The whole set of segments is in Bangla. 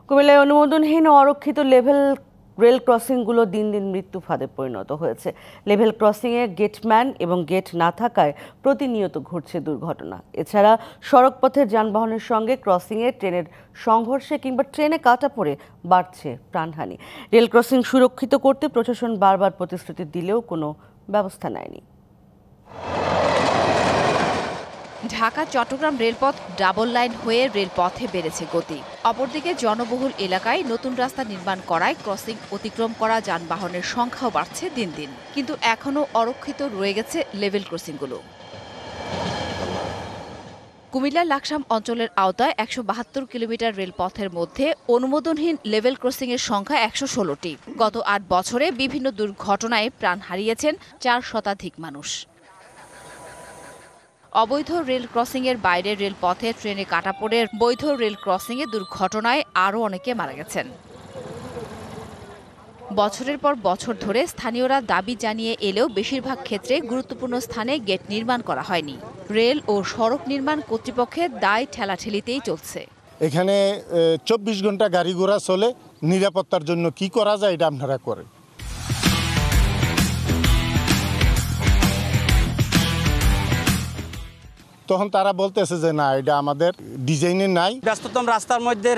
কুমিল্লায় অনুমোদনহীন ও অরক্ষিত রেল ক্রসিংগুলো দিন দিন মৃত্যু ফাঁদে পরিণত হয়েছে। লেভেল ক্রসিংয়ে গেটম্যান এবং গেট না থাকায় প্রতিনিয়ত ঘটছে দুর্ঘটনা। এছাড়া সড়কপথের যানবাহনের সঙ্গে ক্রসিংয়ে ট্রেনের সংঘর্ষে কিংবা ট্রেনে কাটা পড়ে বাড়ছে প্রাণহানি। রেল ক্রসিং সুরক্ষিত করতে প্রশাসন বারবার প্রতিশ্রুতি দিলেও কোনো ব্যবস্থা নেয়নি। ঢাকা চট্টগ্রাম রেলপথ ডাবল লাইন হয়ে রেলপথে বেড়েছে গতি। অপরদিকে জনবহুল এলাকায় নতুন রাস্তা নির্মাণ করায় ক্রসিং অতিক্রম করা যানবাহনের সংখ্যাও বাড়ছে দিন দিন, কিন্তু এখনও অরক্ষিত রয়ে গেছে লেভেল ক্রসিংগুলো। কুমিল্লার লাকসাম অঞ্চলের আওতায় ১৭২ কিলোমিটার রেলপথের মধ্যে অনুমোদনহীন লেভেল ক্রসিংয়ের সংখ্যা ১১৬টি। গত ৮ বছরে বিভিন্ন দুর্ঘটনায় প্রাণ হারিয়েছেন ৪ শতাধিক মানুষ। অবৈধ রেল ক্রসিংয়ের বাইরে রেলপথে ট্রেনে কাটা পড়ে বৈধ রেল ক্রসিংয়ে দুর্ঘটনায় আরও অনেকে মারা গেছেন। বছরের পর বছর ধরে স্থানীয়রা দাবি জানিয়ে এলেও বেশিরভাগ ক্ষেত্রে গুরুত্বপূর্ণ স্থানে গেট নির্মাণ করা হয়নি। রেল ও সড়ক নির্মাণ কর্তৃপক্ষের দায় ঠেলাঠেলিতেই চলছে। এখানে ২৪ ঘন্টা গাড়ি ঘোড়া চলে, নিরাপত্তার জন্য কি করা যায় এটা আপনারা করেন। তখন তারা বলতেছে যে না, এটা আমাদের ডিজাইনে নাই। ব্যস্ততম রাস্তার মধ্যে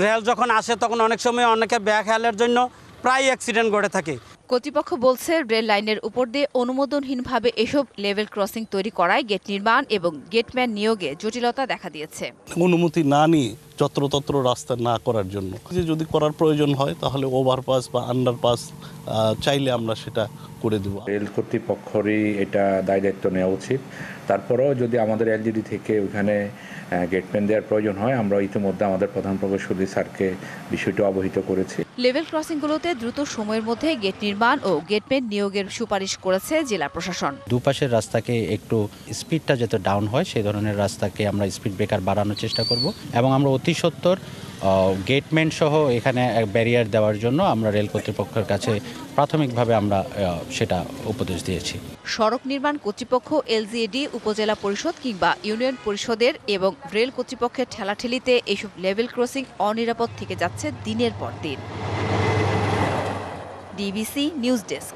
রেল যখন আসে তখন অনেক সময় অনেকের ব্যাঘাতের জন্য প্রায় অ্যাক্সিডেন্ট ঘটে থাকে। কর্তৃপক্ষ বলছে রেল লাইনের উপর দিয়ে অনুমোদনহীনভাবে এসব লেভেল ক্রসিং তৈরি করায় গেট নির্মাণ এবং গেটম্যান নিয়োগে জটিলতা দেখা দিয়েছে। অনুমতি না নিয়ে যত্রতত্র রাস্তা না করার জন্য যদি করার প্রয়োজন হয় তাহলে ওভারপাস বা আন্ডারপাস চাইলে আমরা সেটা করে দেব। রেল কর্তৃপক্ষেরই এটা দায় দায়িত্ব নেওয়া উচিত। তারপরেও যদি আমাদের এলজিডি থেকে ওখানে গেটম্যান দেওয়ার প্রয়োজন হয়, আমরা ইতিমধ্যে আমাদের প্রধান প্রকৌশলী স্যারকে বিষয়টি অবহিত করেছি। লেভেল ক্রসিংগুলোতে দ্রুত সময়ের মধ্যে গেট নির্মাণ ও গেটম্যান নিয়োগের সুপারিশ করেছে জেলা প্রশাসন। দুপাশের রাস্তাকে একটু স্পিডটা যাতে ডাউন হয় সেই ধরনের রাস্তাকে আমরা স্পিড ব্রেকার বাড়ানোর চেষ্টা করব এবং আমরা অতি সত্বর গেটম্যান সহ এখানে ব্যারিয়ার দেওয়ার জন্য আমরা রেল কর্তৃপক্ষের কাছে প্রাথমিকভাবে আমরা সেটা উপদেশ দিয়েছি। সড়ক নির্মাণ কর্তৃপক্ষ, এলজিইডি, উপজেলা পরিষদ কিংবা ইউনিয়ন পরিষদের এবং রেল কর্তৃপক্ষের ঠেলাঠেলিতে এইসব লেভেল ক্রসিং অনিরাপদ থেকে যাচ্ছে দিনের পর দিন। DBC news desk.